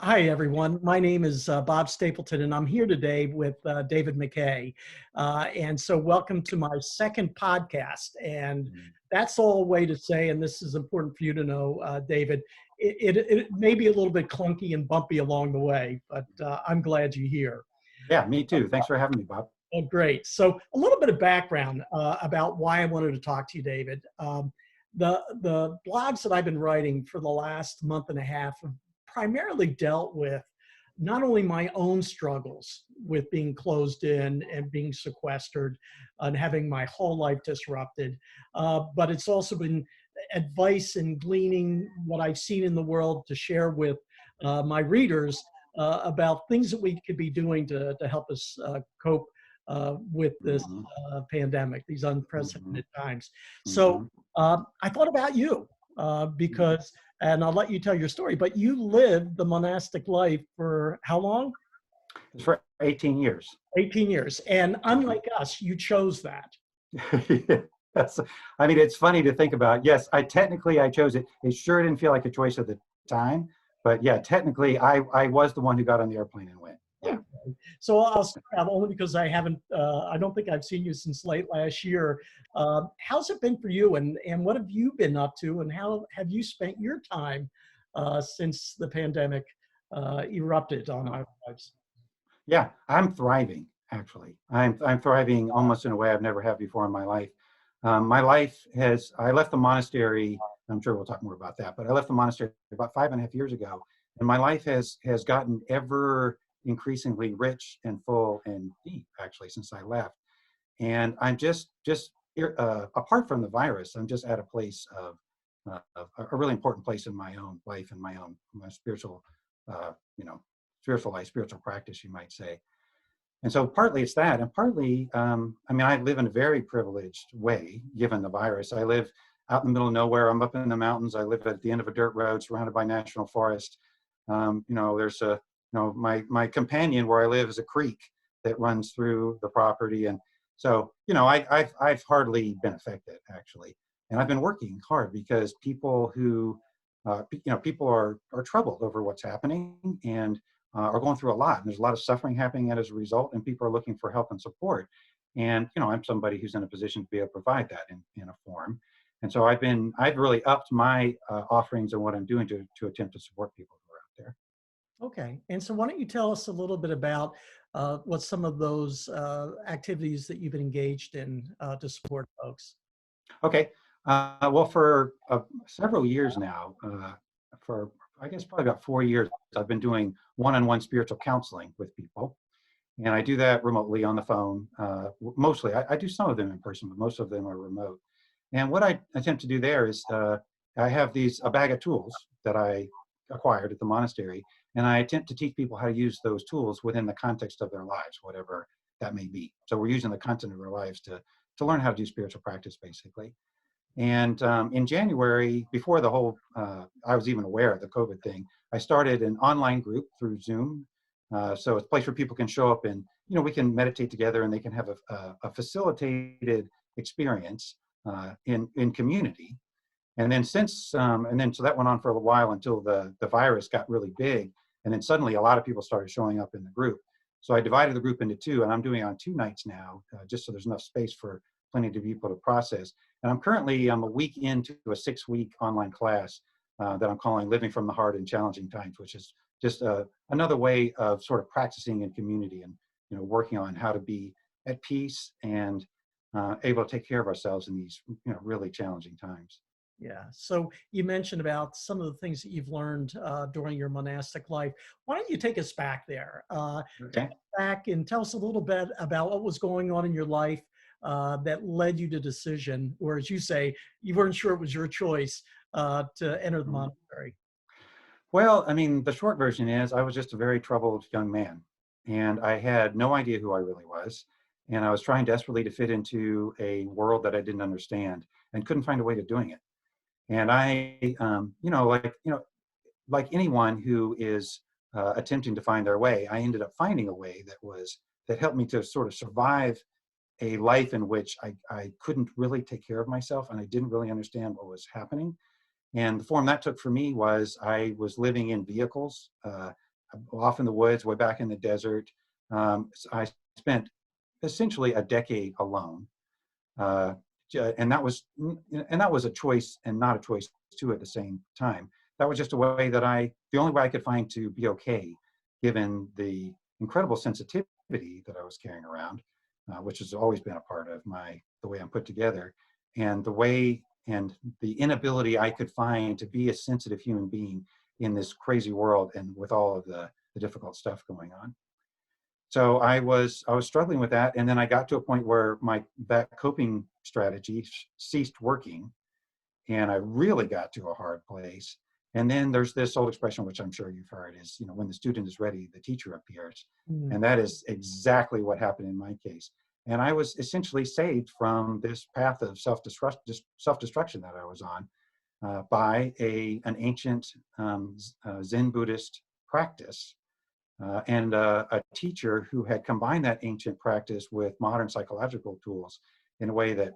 Hi, everyone. My name is Bob Stapleton, and I'm here today with David McKay. And so, welcome to my second podcast. And that's all a way to say, and this is important for you to know, David, it may be a little bit clunky and bumpy along the way, but I'm glad you're here. Yeah, me too. Thanks for having me, Bob. Oh, great. So, a little bit of background about why I wanted to talk to you, David. The blogs that I've been writing for the last month and a half have primarily dealt with not only my own struggles with being closed in and being sequestered and having my whole life disrupted, but it's also been advice and gleaning what I've seen in the world to share with my readers about things that we could be doing to help us cope with this pandemic, these unprecedented times. So I thought about you because, and I'll let you tell your story, but you lived the monastic life for how long? It's for 18 years. 18 years. And unlike us, you chose that. Yes. I mean, it's funny to think about. Yes, I chose it. It sure didn't feel like a choice at the time, but yeah, technically I was the one who got on the airplane and went. Yeah. Okay. So I'll start out only because I don't think I've seen you since late last year. How's it been for you, and what have you been up to, and how have you spent your time since the pandemic erupted on our lives? Yeah, I'm thriving, actually. I'm thriving almost in a way I've never had before in my life. I left the monastery, I'm sure we'll talk more about that, but I left the monastery about 5.5 years ago, and my life has gotten ever increasingly rich and full and deep, actually, since I left. And I'm just apart from the virus, I'm just at a place of a really important place in my own life and my spiritual, spiritual life, spiritual practice, you might say. And so partly it's that, and partly, I live in a very privileged way, given the virus. I live out in the middle of nowhere. I'm up in the mountains. I live at the end of a dirt road surrounded by national forest. My companion where I live is a creek that runs through the property. And so, I've hardly been affected, actually. And I've been working hard because people people are troubled over what's happening and are going through a lot. And there's a lot of suffering happening as a result, and people are looking for help and support. And, I'm somebody who's in a position to be able to provide that in a form. And so I've really upped my offerings and what I'm doing to attempt to support people who are out there. Okay. And so why don't you tell us a little bit about what some of those activities that you've been engaged in to support folks? Okay. Well, for several years now, for I guess probably about 4 years, I've been doing one-on-one spiritual counseling with people. And I do that remotely on the phone. Mostly, I do some of them in person, but most of them are remote. And what I attempt to do there is I have a bag of tools that I acquired at the monastery, and I attempt to teach people how to use those tools within the context of their lives, whatever that may be. So we're using the content of their lives to learn how to do spiritual practice, basically. And in January, before I was even aware of the COVID thing, I started an online group through Zoom. So it's a place where people can show up and, we can meditate together and they can have a facilitated experience in community. And then so that went on for a while until the virus got really big. And then suddenly a lot of people started showing up in the group. So I divided the group into two, and I'm doing it on 2 nights now, just so there's enough space for plenty of people to process. And I'm a week into a 6-week online class that I'm calling Living from the Heart in Challenging Times, which is just another way of sort of practicing in community and, working on how to be at peace and able to take care of ourselves in these, really challenging times. Yeah. So you mentioned about some of the things that you've learned during your monastic life. Why don't you take us back there? Take Okay. us back and tell us a little bit about what was going on in your life that led you to decision, or as you say, you weren't sure it was your choice to enter the monastery. Well, the short version is I was just a very troubled young man, and I had no idea who I really was. And I was trying desperately to fit into a world that I didn't understand and couldn't find a way to doing it. And I, like anyone who is attempting to find their way, I ended up finding a way that helped me to sort of survive a life in which I couldn't really take care of myself and I didn't really understand what was happening. And the form that took for me was I was living in vehicles off in the woods, way back in the desert. I spent essentially a decade alone. Uh, and that was a choice and not a choice too at the same time. That was just a way that the only way I could find to be okay, given the incredible sensitivity that I was carrying around, which has always been a part of the way I'm put together, and the inability I could find to be a sensitive human being in this crazy world and with all of the difficult stuff going on. So I was struggling with that, and then I got to a point where that coping strategy ceased working, and I really got to a hard place. And then there's this old expression, which I'm sure you've heard, is, when the student is ready, the teacher appears. Mm. And that is exactly what happened in my case. And I was essentially saved from this path of self-destruction that I was on by an ancient Zen Buddhist practice. And a teacher who had combined that ancient practice with modern psychological tools in a way that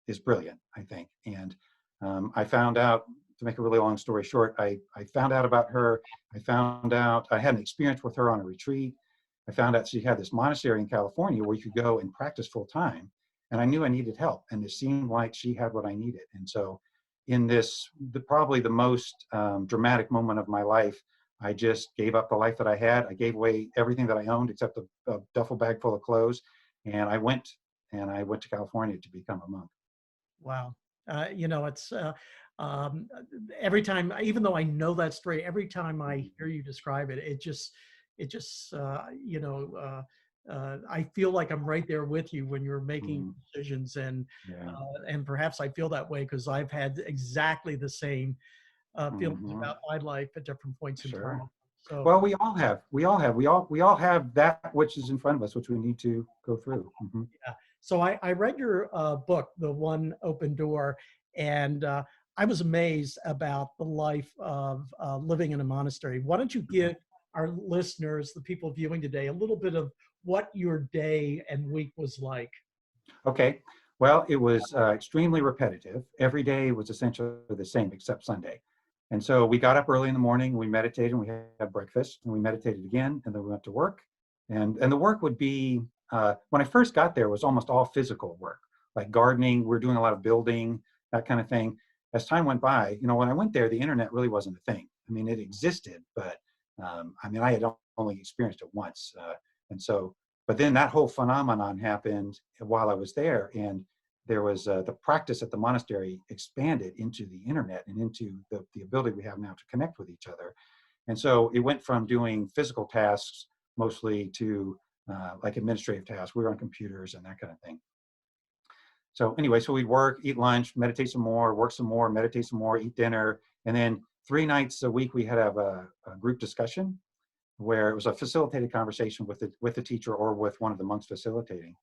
is brilliant, I think. And I found out, to make a really long story short, I found out about her. I had an experience with her on a retreat. I found out she had this monastery in California where you could go and practice full time. And I knew I needed help. And it seemed like she had what I needed. And so in probably the most dramatic moment of my life, I just gave up the life that I had. I gave away everything that I owned except a duffel bag full of clothes. And I went to California to become a monk. Wow. It's every time, even though I know that story, every time I hear you describe it, it just, I feel like I'm right there with you when you're making Mhm. decisions, Yeah. and perhaps I feel that way because I've had exactly the same feelings Mhm. about my life at different points in time. Sure. So Well, we all have that which is in front of us, which we need to go through. Mhm. yeah. So I read your book, The One Open Door, and I was amazed about the life of living in a monastery. Why don't you give our listeners, the people viewing today, a little bit of what your day and week was like? Okay. Well, it was extremely repetitive. Every day was essentially the same except Sunday. And so we got up early in the morning, we meditated, and we had breakfast, and we meditated again, and then we went to work. And the work would be, when I first got there, it was almost all physical work, like gardening. We're doing a lot of building, that kind of thing. As time went by, when I went there, the internet really wasn't a thing. I mean, it existed, but I had only experienced it once. And so but then that whole phenomenon happened while I was there, and there was the practice at the monastery expanded into the internet and into the ability we have now to connect with each other. And so it went from doing physical tasks mostly to like administrative tasks. We were on computers and that kind of thing. So anyway, so we'd work, eat lunch, meditate some more, work some more, meditate some more, eat dinner, and then 3 nights a week we had to have a group discussion where it was a facilitated conversation with the teacher or with one of the monks facilitating.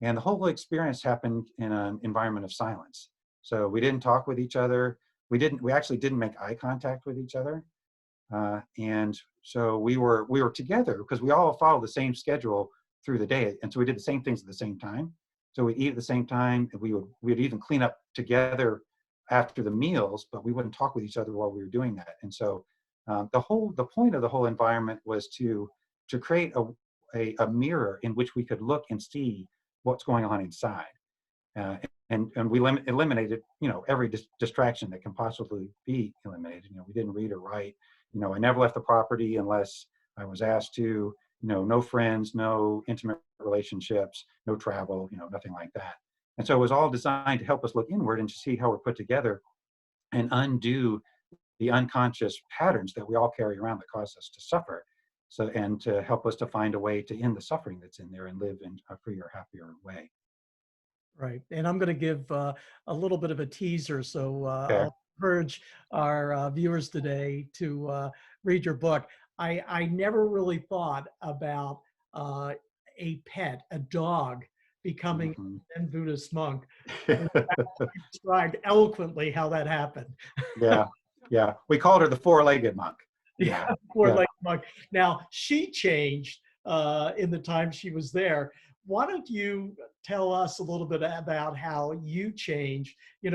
And the whole experience happened in an environment of silence. So we didn't talk with each other. We actually didn't make eye contact with each other. And so we were together because we all followed the same schedule through the day. And so we did the same things at the same time. So we'd eat at the same time, and we'd even clean up together after the meals, but we wouldn't talk with each other while we were doing that. And so the point of the whole environment was to create a mirror in which we could look and see what's going on inside. Uh, and we eliminated, every distraction that can possibly be eliminated. We didn't read or write. I never left the property unless I was asked to. No friends, no intimate relationships, no travel. Nothing like that. And so it was all designed to help us look inward and to see how we're put together and undo the unconscious patterns that we all carry around that cause us to suffer. So, and to help us to find a way to end the suffering that's in there and live in a freer, happier way. Right. And I'm going to give a little bit of a teaser. So Okay. I'll encourage our viewers today to read your book. I never really thought about uh, a pet, a dog, becoming Mhm. a Zen Buddhist monk. And you described eloquently how that happened. Yeah, yeah. We called her the four-legged monk. Yeah, Yeah, poor yeah. lady monk. Now she changed in the time she was there. Why don't you tell us a little bit about how you changed? You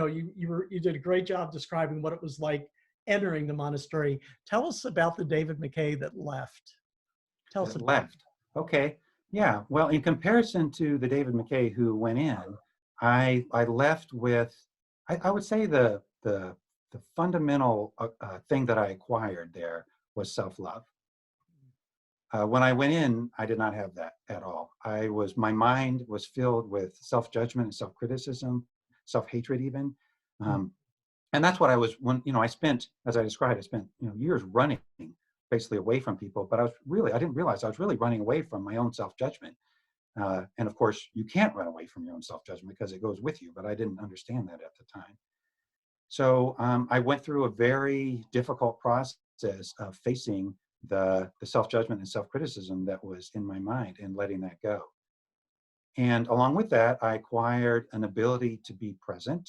did a great job describing what it was like entering the monastery. Tell us about the David McKay that left. Tell us that about left. Okay. Yeah. Well, in comparison to the David McKay who went in, I left with, I would say the fundamental thing that I acquired there was self-love. When I went in, I did not have that at all. My mind was filled with self-judgment and self-criticism, self-hatred even. it. Um, and that's what I was, when, I spent, as I described, I spent, years running basically away from people, but I didn't realize I was really running away from my own self-judgment. And of course, you can't run away from your own self-judgment because it goes with you, but I didn't understand that at the time. So I went through a very difficult process of facing the self-judgment and self-criticism that was in my mind and letting that go. And along with that, I acquired an ability to be present.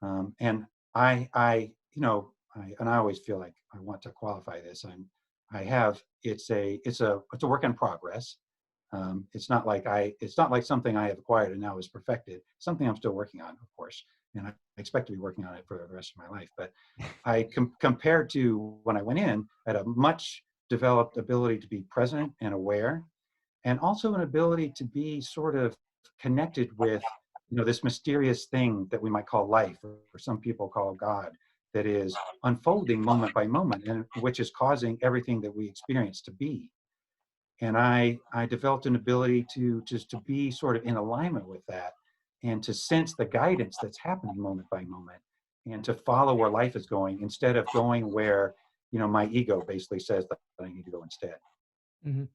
And and I always feel like I want to qualify this. It's a work in progress. It's not like something I have acquired and now is perfected. Something I'm still working on, of course, and I expect to be working on it for the rest of my life. But compared to when I went in, I had a much developed ability to be present and aware, and also an ability to be sort of connected with, this mysterious thing that we might call life, or some people call God, that is unfolding moment by moment, and which is causing everything that we experience to be. And I developed an ability to just to be sort of in alignment with that, and to sense the guidance that's happening moment by moment, and to follow where life is going instead of going where, my ego basically says that I need to go instead. Mhm.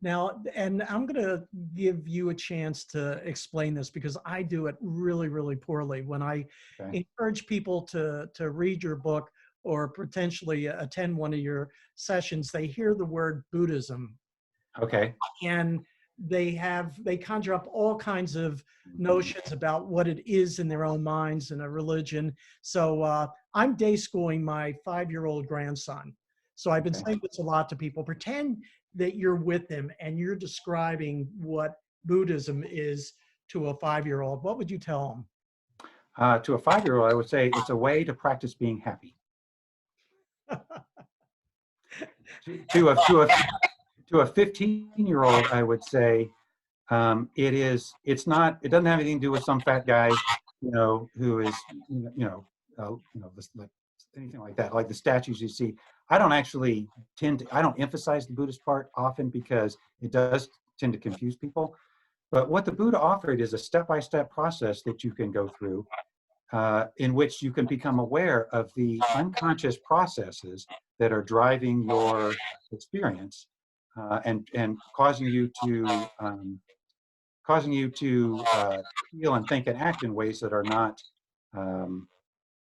Now, and I'm going to give you a chance to explain this because I do it really, really poorly. When I Okay. encourage people to read your book or potentially attend one of your sessions, they hear the word Buddhism Okay. and they conjure up all kinds of Mhm. notions about what it is in their own minds and a religion. So I'm day schooling my 5-year-old grandson. So I've been Okay. saying this a lot to people. Pretend that you're with him and you're describing what Buddhism is to a 5-year-old. What would you tell To a 5-year-old, I would say it's a way to practice being happy. him? To a 15-year-old, I would say it doesn't have anything to do with some fat guy, who is, like anything like that, like the statues you see. I don't emphasize the Buddhist part often because it does tend to confuse people. But what the Buddha offered is a step-by-step process that you can go through, in which you can become aware of the unconscious processes that are driving your experience, and causing you to feel and think and act in ways that are not um,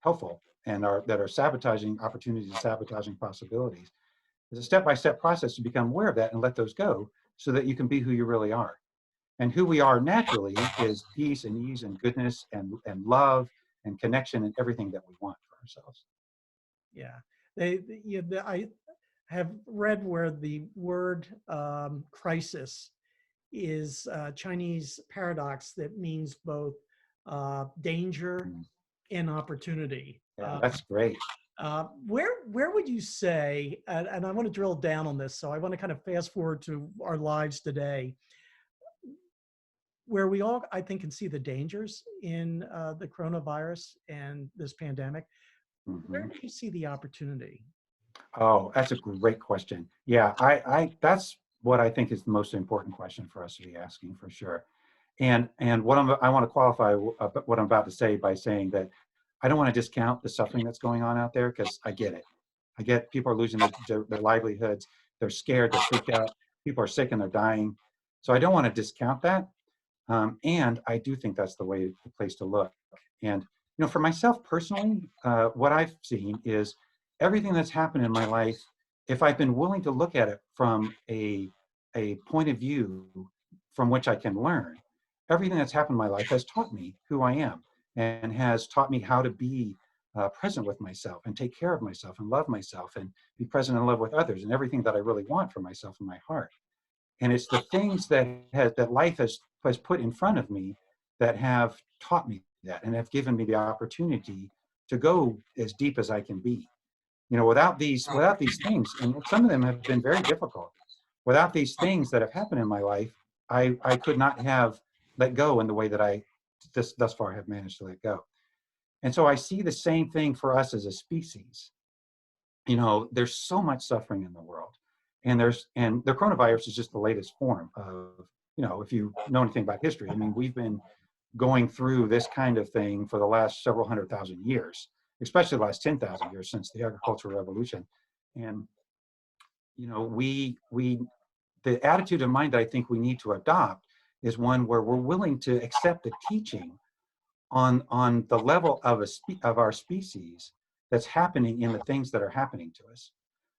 helpful, and that are sabotaging opportunities and sabotaging possibilities. It's a step-by-step process to become aware of that and let those go so that you can be who you really are. And who we are naturally is peace and ease and goodness and love and connection and everything that we want for ourselves. Yeah, I have read where the word crisis is a Chinese paradox that means both danger Mm. and opportunity. Yeah, that's great. Where would you say, and I want to drill down on this, so I want to kind of fast forward to our lives today, where we all, I think, can see the dangers in the coronavirus and this pandemic. Where Hmm. do you see the opportunity? Oh, that's a great question. Yeah, that's what I think is the most important question for us to be asking for sure. And I want to qualify what I'm about to say by saying that I don't want to discount the suffering that's going on out there, because I get it. I get people are losing their livelihoods. They're scared. They're freaked out. People are sick and they're dying. So I don't want to discount that. And I do think that's the place to look. And for myself personally, what I've seen is everything that's happened in my life. If I've been willing to look at it from a point of view from which I can learn, everything that's happened in my life has taught me who I am, and has taught me how to be present with myself and take care of myself and love myself and be present and love with others and everything that I really want for myself in my heart. And it's the things that life has put in front of me that have taught me that and have given me the opportunity to go as deep as I can be. Without these things, and some of them have been very difficult. without these things that have happened in my life, I could not have let go in the way that I thus far have managed to let go. And so I see the same thing for us as a species. There's so much suffering in the world, and the coronavirus is just the latest form of, if you know anything about history, I mean, we've been going through this kind of thing for the last several 100,000 years, especially the last 10,000 years since the agricultural revolution. And we the attitude of mind that I think we need to adopt is one where we're willing to accept the teaching on the level of our species that's happening in the things that are happening to us.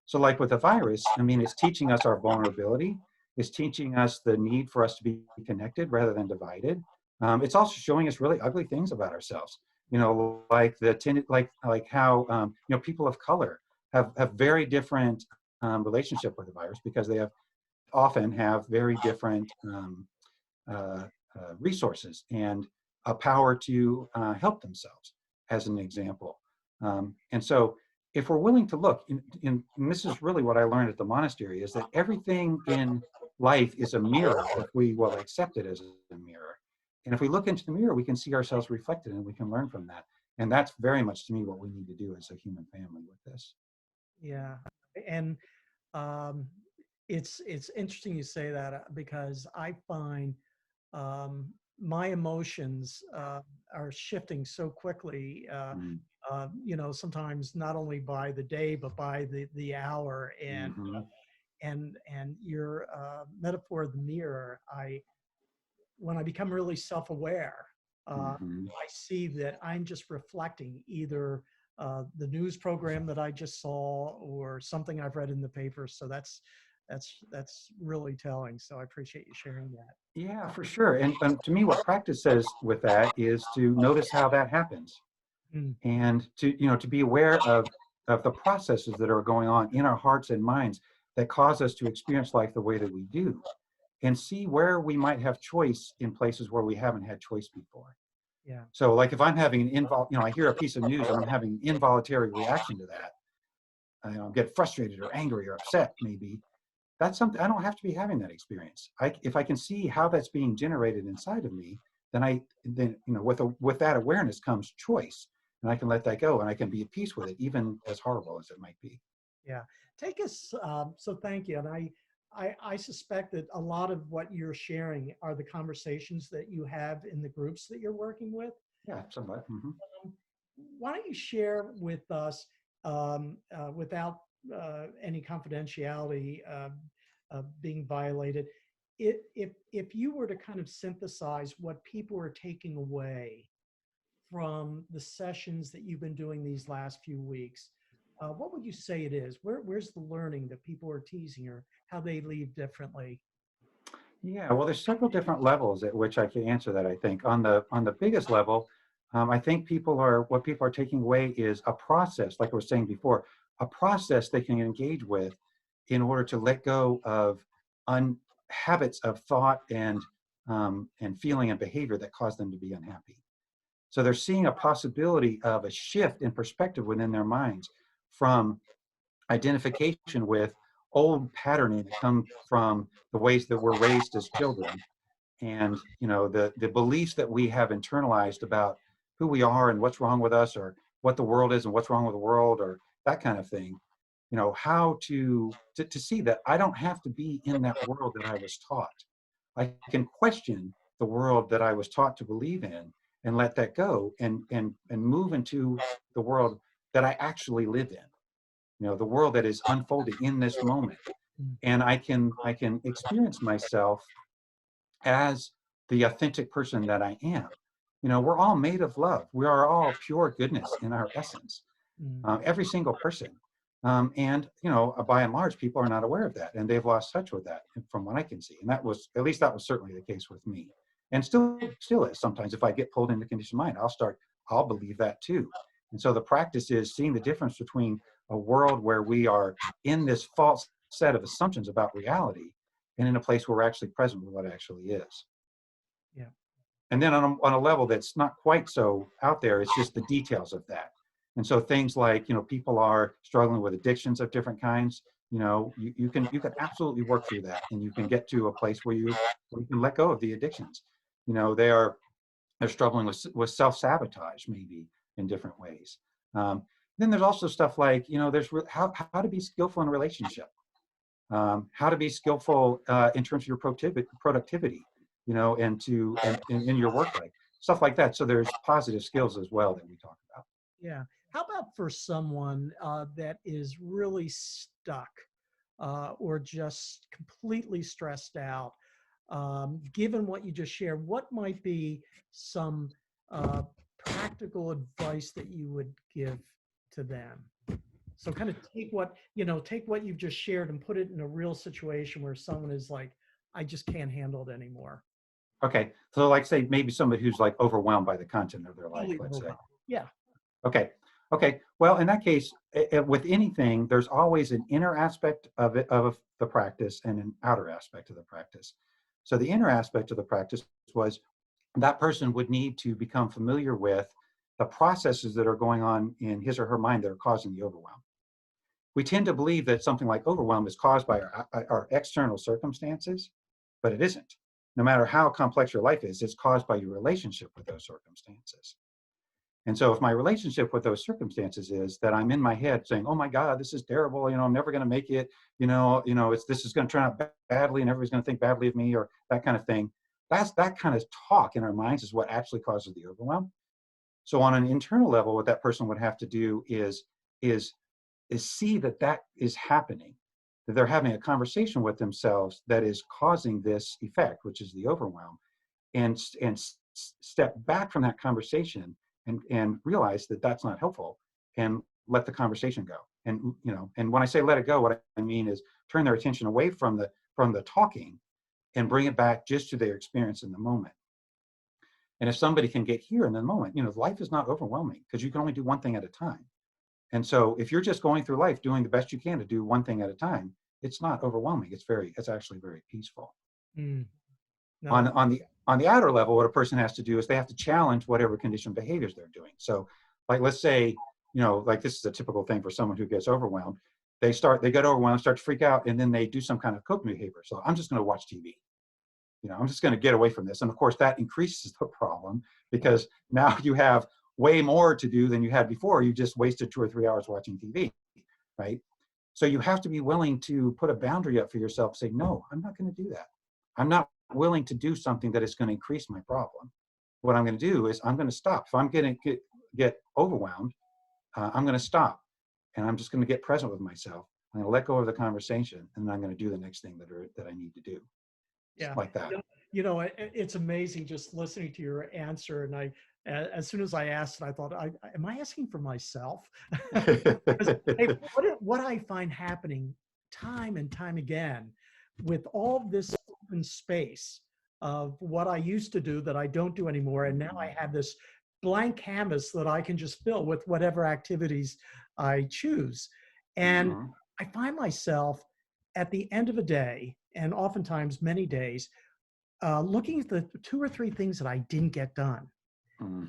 So like with the virus, I mean, it's teaching us our vulnerability. It's teaching us the need for us to be connected rather than divided. It's also showing us really ugly things about ourselves. Like like how people of color have very different relationship with the virus, because they often have very different uh, resources and a power to help themselves, as an example. And so if we're willing to look, and this is really what I learned at the monastery, is that everything in life is a mirror if we will accept it as a mirror. And if we look into the mirror, we can see ourselves reflected and we can learn from that. And that's very much, to me, what we need to do as a human family with this. Yeah. And um, it's interesting you say that, because I find my emotions are shifting so quickly. Mm. Sometimes not only by the day but by the hour, Mm-hmm. and your metaphor of the mirror. When I become really self-aware, Mm-hmm. I see that I'm just reflecting either the news program that I just saw or something I've read in the paper. So that's really telling. So I appreciate you sharing that. Yeah, for sure. And to me, what practice says with that is to notice how that happens, Mm, and to be aware of the processes that are going on in our hearts and minds that cause us to experience life the way that we do, and see where we might have choice in places where we haven't had choice before. yeah, So like if I'm having I hear a piece of news and I'm having an involuntary reaction to that, get frustrated or angry or upset maybe. That's something I don't have to be having that experience. If I can see how that's being generated inside of me, then with that awareness comes choice, and I can let that go, and I can be at peace with it, even as horrible as it might be. yeah. Take us. So thank you. And I suspect that a lot of what you're sharing are the conversations that you have in the groups that you're working with. Yeah, somewhat. Mm-hmm. Um, why don't you share with us, without any confidentiality being violated, if you were to kind of synthesize what people are taking away from the sessions that you've been doing these last few weeks, what would you say it is? Where's the learning that people are teasing, or how they leave differently? Yeah, well, there's several different levels at which I can answer that. I think on the biggest level, I think what people are taking away is a process, like I was saying before, a process they can engage with in order to let go of habits of thought and feeling and behavior that cause them to be unhappy. So they're seeing a possibility of a shift in perspective within their minds from identification with old patterning that come from the ways that we're raised as children, and the beliefs that we have internalized about who we are and what's wrong with us, or what the world is and what's wrong with the world, or that kind of thing. How to see that I don't have to be in that world that I was taught. I can question the world that I was taught to believe in, and let that go, and move into the world that I actually live in, the world that is unfolding in this moment. Mm, And I can experience myself as the authentic person that I am. We're all made of love. We are all pure goodness in our essence, mm, every single person. And by and large, people are not aware of that, and they've lost touch with that, from what I can see. And that was certainly the case with me, and still is. Sometimes if I get pulled into conditioned mind, I'll believe that too. And so the practice is seeing the difference between a world where we are in this false set of assumptions about reality, and in a place where we're actually present with what actually is. yeah. And then on a level that's not quite so out there, it's just the details of that. And so things like, people are struggling with addictions of different kinds. you can absolutely work through that, and you can get to a place where you can let go of the addictions. They're struggling with self-sabotage, maybe, in different ways. Then there's also stuff like, there's how to be skillful in a relationship, how to be skillful in terms of your productivity, and in your work life, stuff like that. So there's positive skills as well that we talk about. Yeah. How about for someone that is really stuck or just completely stressed out? Given what you just shared, what might be some practical advice that you would give to them? So kind of take what you've just shared and put it in a real situation where someone is like, I just can't handle it anymore. Okay, so like say maybe somebody who's like overwhelmed by the content of their life, Totally let's say. overwhelmed. Yeah. Okay. Okay. Well, in that case, with anything, there's always an inner aspect of it, of the practice, and an outer aspect of the practice. So the inner aspect of the practice was that person would need to become familiar with the processes that are going on in his or her mind that are causing the overwhelm. We tend to believe that something like overwhelm is caused by our external circumstances, but it isn't. No matter how complex your life is, it's caused by your relationship with those circumstances. And so if my relationship with those circumstances is that I'm in my head saying, oh my God, this is terrible, I'm never going to make it, this is going to turn out badly and everybody's going to think badly of me, or that kind of thing. That kind of talk in our minds is what actually causes the overwhelm. So on an internal level, what that person would have to do is see that is happening, that they're having a conversation with themselves that is causing this effect, which is the overwhelm, and step back from that conversation and realize that that's not helpful, and let the conversation go. And when I say let it go, what I mean is turn their attention away from the talking and bring it back just to their experience in the moment. And if somebody can get here in the moment, life is not overwhelming because you can only do one thing at a time. And so if you're just going through life doing the best you can to do one thing at a time, it's not overwhelming. It's actually very peaceful. Mm. No. On the outer level, what a person has to do is they have to challenge whatever conditioned behaviors they're doing. So like, let's say, like this is a typical thing for someone who gets overwhelmed. They get overwhelmed, start to freak out, and then they do some kind of coping behavior. So I'm just going to watch TV. I'm just going to get away from this. And of course, that increases the problem because now you have way more to do than you had before. You just wasted 2 or 3 hours watching TV, right? So you have to be willing to put a boundary up for yourself, say, no, I'm not going to do that. I'm not willing to do something that is going to increase my problem. What I'm going to do is I'm going to stop. If I'm going to get overwhelmed, I'm going to stop, and I'm just going to get present with myself. I'm going to let go of the conversation, and then I'm going to do the next thing that I need to do. Yeah. Like that. It's amazing just listening to your answer. And as soon as I asked it, I thought, am I asking for myself? Hey, what I find happening time and time again with all this open space of what I used to do that I don't do anymore. And now I have this blank canvas that I can just fill with whatever activities I choose. And I find myself at the end of a day, and oftentimes many days, looking at the 2 or 3 things that I didn't get done.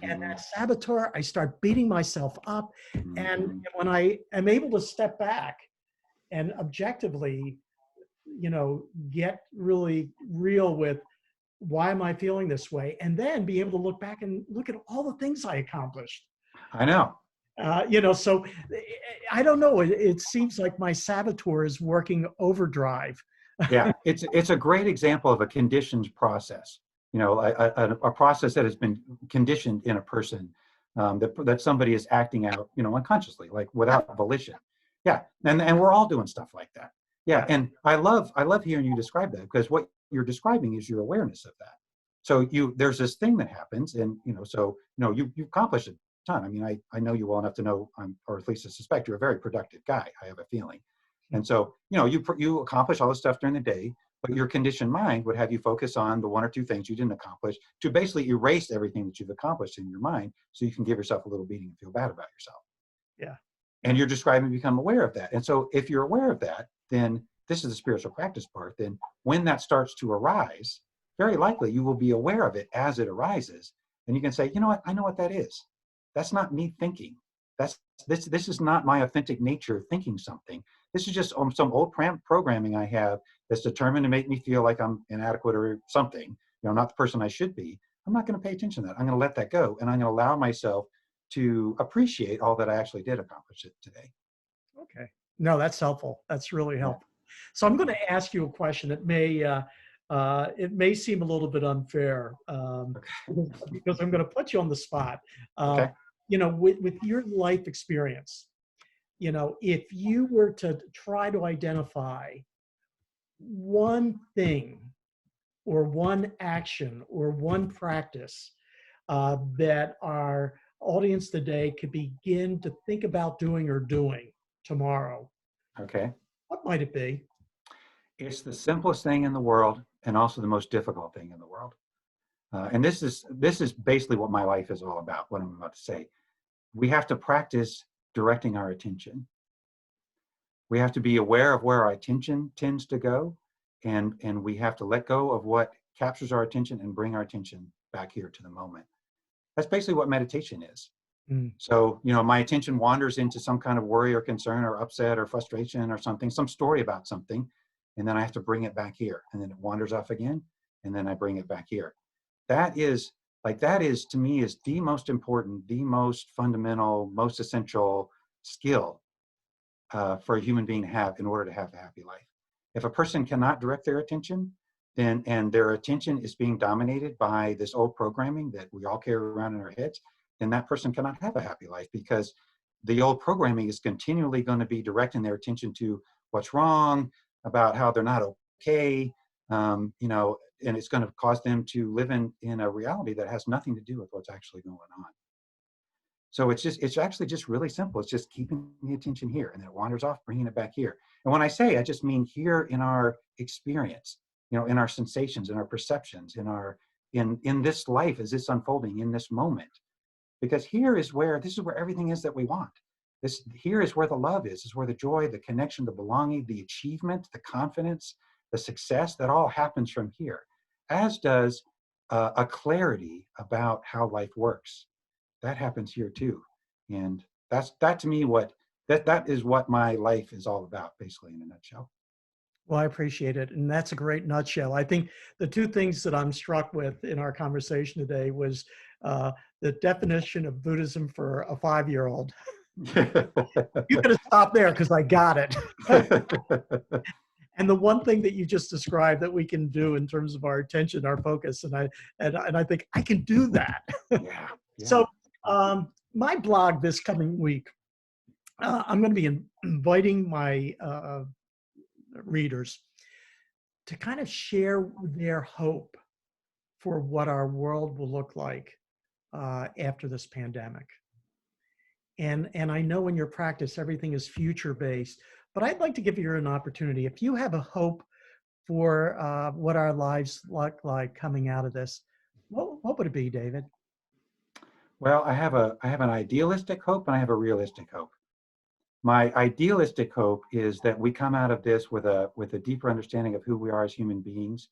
And that saboteur, I start beating myself up. And when I am able to step back and objectively, get really real with why am I feeling this way, and then be able to look back and look at all the things I accomplished. I know. So I don't know. It seems like my saboteur is working overdrive. Yeah, it's a great example of a conditioned process. A process that has been conditioned in a person, that somebody is acting out, unconsciously, like without volition. Yeah, and we're all doing stuff like that. Yeah, and I love hearing you describe that, because what you're describing is your awareness of that. So there's this thing that happens, and you accomplish a ton. I mean, I know you well enough to know, or at least I suspect you're a very productive guy. I have a feeling. And so, you accomplish all this stuff during the day, but your conditioned mind would have you focus on the 1 or 2 things you didn't accomplish to basically erase everything that you've accomplished in your mind, so you can give yourself a little beating and feel bad about yourself. Yeah. And you're describing become aware of that. And so if you're aware of that, then this is the spiritual practice part. Then when that starts to arise, very likely you will be aware of it as it arises. And you can say, you know what, I know what that is. That's not me thinking. This is not my authentic nature thinking something. This is just some old programming I have that's determined to make me feel like I'm inadequate or something, not the person I should be. I'm not going to pay attention to that. I'm going to let that go, and I'm going to allow myself to appreciate all that I actually did accomplish it today. Okay. No, that's helpful. That's really Yeah. helpful. So I'm going to ask you a question that it may seem a little bit unfair, Okay. because I'm going to put you on the spot. Uh, Okay. with your life experience, if you were to try to identify one thing or one action or one practice that our audience today could begin to think about doing or doing tomorrow, Okay. what might it be? It's the simplest thing in the world, and also the most difficult thing in the world. And this is basically what my life is all about. What I'm about to say. We have to practice directing our attention. We have to be aware of where our attention tends to go, and we have to let go of what captures our attention and bring our attention back here to the moment. That's basically what meditation is. Mm. So, my attention wanders into some kind of worry or concern or upset or frustration or something, some story about something, and then I have to bring it back here, and then it wanders off again, and then I bring it back here. That is to me is the most important, the most fundamental, most essential skill for a human being to have in order to have a happy life. If a person cannot direct their attention, and their attention is being dominated by this old programming that we all carry around in our heads, then that person cannot have a happy life, because the old programming is continually going to be directing their attention to what's wrong, about how they're not okay, and it's going to cause them to live in a reality that has nothing to do with what's actually going on. So it's actually just really simple. It's just keeping the attention here, and then it wanders off, bringing it back here. And when I say, I just mean here in our experience, in our sensations, in our perceptions, in this life as it's unfolding in this moment. Because this is where everything is that we want. Here is where the love is where the joy, the connection, the belonging, the achievement, the confidence, the success, that all happens from here. As does a clarity about how life works. That happens here too. And that to me, that is what my life is all about, basically, in a nutshell. Well, I appreciate it. And that's a great nutshell. I think the two things that I'm struck with in our conversation today was the definition of Buddhism for a 5-year-old. You could have stopped there because I got it. And the one thing that you just described that we can do in terms of our attention, our focus, and I think I can do that. Yeah. So my blog this coming week, I'm going to be inviting my readers to kind of share their hope for what our world will look like after this pandemic. And I know in your practice, everything is future-based, but I'd like to give you an opportunity. If you have a hope for what our lives look like coming out of this, what would it be, David? Well, I have an idealistic hope, and I have a realistic hope. My idealistic hope is that we come out of this with a deeper understanding of who we are as human beings,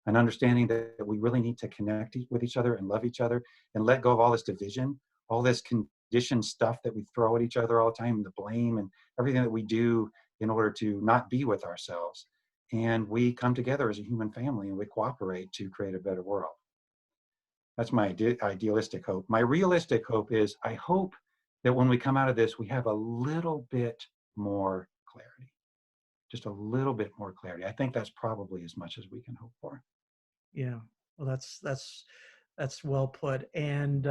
an understanding that we really need to connect with each other and love each other, and let go of all this division, all this conditioned stuff that we throw at each other all the time, the blame and everything that we do in order to not be with ourselves. And we come together as a human family, and we cooperate to create a better world. That's my idealistic hope. My realistic hope is, I hope that when we come out of this, we have a little bit more clarity, just a little bit more clarity. I think that's probably as much as we can hope for. Yeah, well, that's well put. And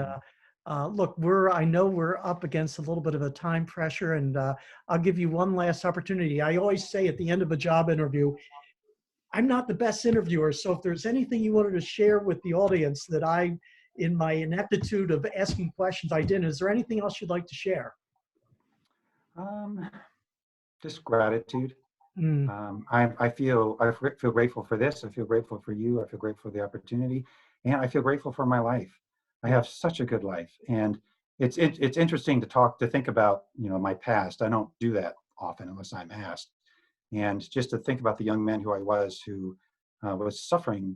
look, I know we're up against a little bit of a time pressure, and I'll give you one last opportunity. I always say at the end of a job interview, I'm not the best interviewer, so if there's anything you wanted to share with the audience that in my ineptitude of asking questions, I didn't, is there anything else you'd like to share? Just gratitude. Mm. I feel grateful for this. I feel grateful for you. I feel grateful for the opportunity, and I feel grateful for my life. I have such a good life, and it's interesting to think about my past. I don't do that often unless I'm asked, and just to think about the young man who I was, who was suffering,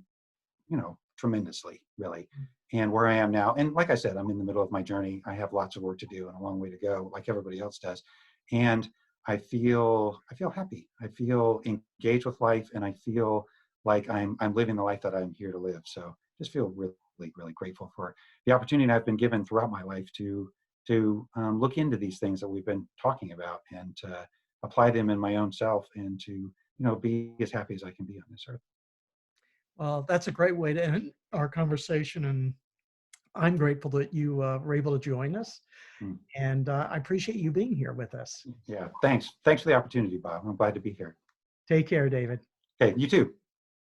tremendously, really, and where I am now. And like I said, I'm in the middle of my journey. I have lots of work to do and a long way to go, like everybody else does, and I feel happy. I feel engaged with life, and I feel like I'm living the life that I'm here to live. So just feel really, really grateful for the opportunity I've been given throughout my life to look into these things that we've been talking about, and to apply them in my own self, and to be as happy as I can be on this earth. Well, that's a great way to end our conversation. And I'm grateful that you were able to join us. Mm. And I appreciate you being here with us. Yeah, thanks for the opportunity, Bob. I'm glad to be here. Take care, David. Okay, you too.